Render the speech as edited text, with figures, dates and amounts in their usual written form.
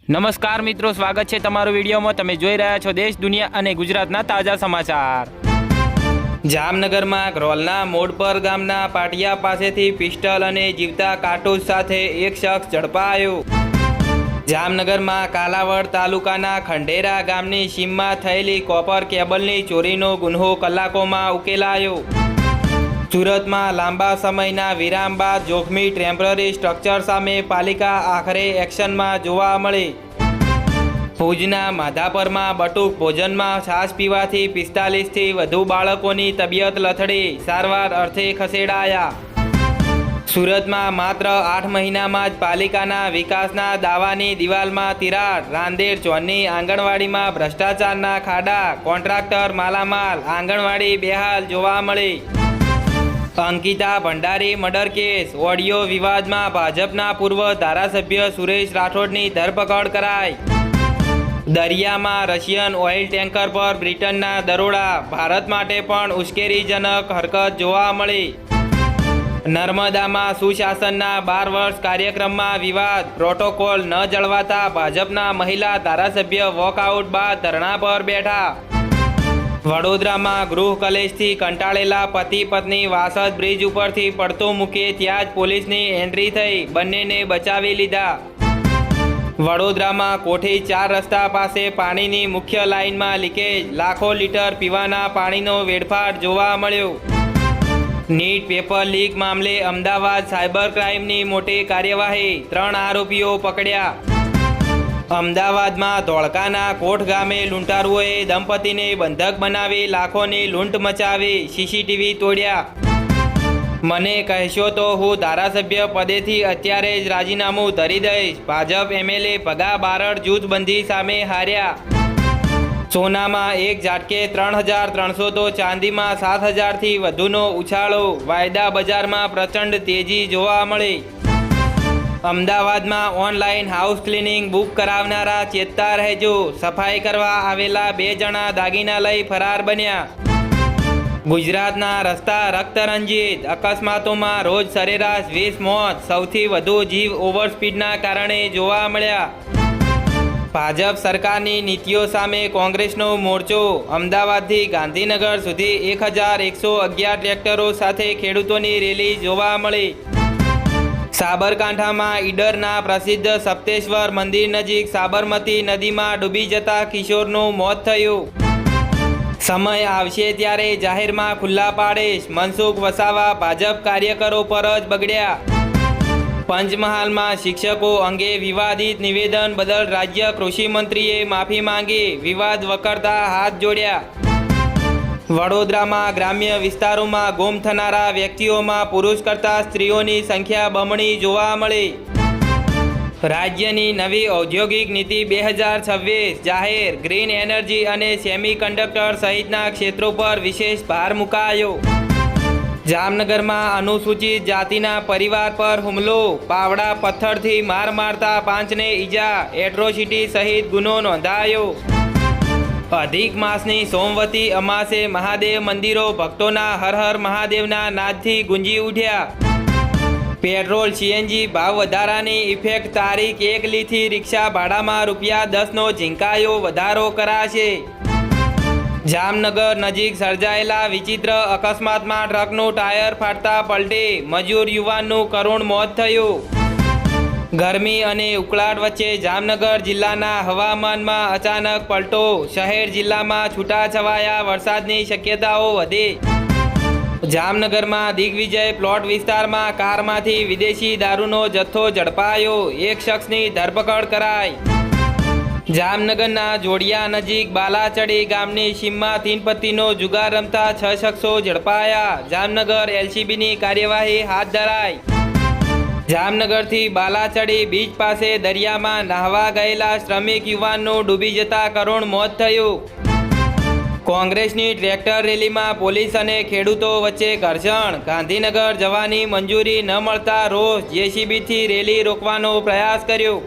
નમસ્કાર મિત્રો, સ્વાગત છે તમારું વિડીયોમાં। તમે જોઈ રહ્યા છો દેશ, દુનિયા અને ગુજરાતના તાજા સમાચાર। જામનગરમાં ઘ્રોલના મોડપર ગામના પાટિયા પાસેથી પિસ્ટલ અને જીવતા કારતૂસ સાથે એક શખ્સ ઝડપાયો। જામનગરમાં કાલાવડ તાલુકાના ખંડેરા ગામની સીમમાં થયેલી કોપર કેબલની ચોરીનો ગુન્હો કલાકોમાં ઉકેલાયો। સુરતમાં લાંબા સમયના વિરામ બાદ જોખમી ટેમ્પરરી સ્ટ્રક્ચર સામે પાલિકા આખરે એક્શનમાં જોવા મળી। ભુજના માધાપરમાં બટુક ભોજનમાં છાશ પીવાથી 45થી વધુ બાળકોની તબિયત લથડી સારવાર અર્થે ખસેડાયા। સુરતમાં માત્ર 8 મહિનામાં જ પાલિકાના વિકાસના દાવાની દિવાલમાં તિરાડ, રાંદેર ઝોનની આંગણવાડીમાં ભ્રષ્ટાચારના ખાડા, કોન્ટ્રાક્ટર માલામાલ, આંગણવાડી બેહાલ જોવા મળી। Ankita Bhandari murder case audio વિવાદમાં ભાજપના પૂર્વ ધારાસભ્ય સુરેશ રાઠોડની ધરપકડ કરાઈ। દરિયામાં રશિયન ઓઇલ ટેન્કર પર બ્રિટનના દરોડા, ભારત માટે પણ ઉશ્કેરણીજનક હરકત જોવા મળી। નર્મદામાં સુશાસનના 12 વર્ષ કાર્યક્રમમાં વિવાદ, પ્રોટોકોલ ન જળવાતા ભાજપના મહિલા ધારાસભ્ય વોકઆઉટ બાદ ધરણા પર બેઠા। વડોદરામાં ગૃહ કલેશથી કંટાળેલા પતિ પત્ની વાસદ બ્રિજ ઉપરથી પડતો મૂકે ત્યાં જ પોલીસની એન્ટ્રી થઈ બંનેને બચાવી લીધા। વડોદરામાં કોઠી 4 રસ્તા પાસે પાણીની મુખ્ય લાઇનમાં લીકેજ, લાખો લીટર પીવાના પાણીનો વેડફાટ જોવા મળ્યો। નીટ પેપર લીક મામલે અમદાવાદ સાયબર ક્રાઇમની મોટી કાર્યવાહી, 3 આરોપીઓ પકડ્યા। અમદાવાદમાં ધોળકાના કોઠ ગામે લૂંટારુઓએ દંપતીને બંધક બનાવી લાખોની લૂંટ મચાવી, સીસીટીવી તોડ્યા। મને કહેશો તો હું ધારાસભ્ય પદેથી અત્યારે જ રાજીનામું ધરી દઈશ, ભાજપ એમએલએ ભગા બારડ જૂથબંધી સામે હાર્યા। સોનામાં એક ઝાટકે 3300 તો ચાંદીમાં 7000થી વધુનો ઉછાળો, વાયદા બજારમાં પ્રચંડ તેજી જોવા મળી। અમદાવાદમાં ઓનલાઈન હાઉસ ક્લિનિંગ બુક કરાવનારા ચેતતા રહેજો, સફાઈ કરવા આવેલા 2 જણા દાગીના લઈ ફરાર બન્યા। ગુજરાતના રસ્તા રક્તરંજિત, અકસ્માતોમાં રોજ સરેરાશ 20 મોત, સૌથી વધુ જીવ ઓવરસ્પીડના કારણે જોવા મળ્યા। ભાજપ સરકારની નીતિઓ સામે કોંગ્રેસનો મોરચો, અમદાવાદથી ગાંધીનગર સુધી 1111 ટ્રેક્ટરો સાથે ખેડૂતોની રેલી જોવા મળી। સાબરકાંઠામાં ઈડરના પ્રસિદ્ધ સપ્તેશ્વર મંદિર નજીક સાબરમતી નદીમાં ડૂબી જતા કિશોરનું મોત થયું। સમય આવશે ત્યારે જાહેરમાં ખુલ્લા પાડીશ, મનસુખ વસાવા ભાજપ કાર્યકરો પર જ બગડ્યા। પંચમહાલમાં શિક્ષકો અંગે વિવાદિત નિવેદન બદલ રાજ્ય કૃષિ મંત્રીએ માફી માંગી, વિવાદ વકરતા હાથ જોડ્યા। વડોદરામાં ગ્રામ્ય વિસ્તારોમાં ગુમ થનારા વ્યક્તિઓમાં પુરુષ કરતાં સ્ત્રીઓની સંખ્યા બમણી જોવા મળી। રાજ્યની નવી ઔદ્યોગિક નીતિ 2026 જાહેર, ગ્રીન એનર્જી અને સેમી કન્ડક્ટર સહિતના ક્ષેત્રો પર વિશેષ ભાર મુકાયો। જામનગરમાં અનુસૂચિત જાતિના પરિવાર પર હુમલો, પાવડા પથ્થરથી માર મારતા 5ને ઈજા, એટ્રોસિટી સહિત ગુનો નોંધાયો। અધિક માસની સોમવતી અમાસે મહાદેવ મંદિરો ભક્તોના હર હર મહાદેવના નાદથી ગુંજી ઉઠ્યા। પેટ્રોલ સીએનજી ભાવ વધારાની ઇફેક્ટ તારીખ 1 રિક્ષા ભાડામાં ₹10નો ઝીંકાયો વધારો કરાશે। જામનગર નજીક સર્જાયેલા વિચિત્ર અકસ્માતમાં ટ્રકનું ટાયર ફાટતા પલટી, મજૂર યુવાનનું કરુણ મોત થયું। ગરમી અને ઉકળાટ વચ્ચે જામનગર જિલ્લાના હવામાનમાં અચાનક પલટો, શહેર જિલ્લામાં છૂટાછવાયા વરસાદની શક્યતાઓ વધી। જામનગરમાં દિગ્વિજય પ્લોટ વિસ્તારમાં કારમાંથી વિદેશી દારૂનો જથ્થો ઝડપાયો, 1 શખ્સની ધરપકડ કરાઈ। જામનગરના જોડિયા નજીક બાલાચડી ગામની સીમમાં 3 પત્તીનો જુગાર રમતા 6 શખ્સો ઝડપાયા, જામનગર એલસીબીની કાર્યવાહી હાથ ધરાઈ। જામનગરથી બાલાચડી બીચ પાસે દરિયામાં નહાવા ગયેલા શ્રમિક યુવાનનું ડૂબી જતા કરુણ મોત થયું। કોંગ્રેસની ટ્રેક્ટર રેલીમાં પોલીસ અને ખેડૂતો વચ્ચે ઘર્ષણ, ગાંધીનગર જવાની મંજૂરી ન મળતા રોષ, જેસીબીથી રેલી રોકવાનો પ્રયાસ કર્યો।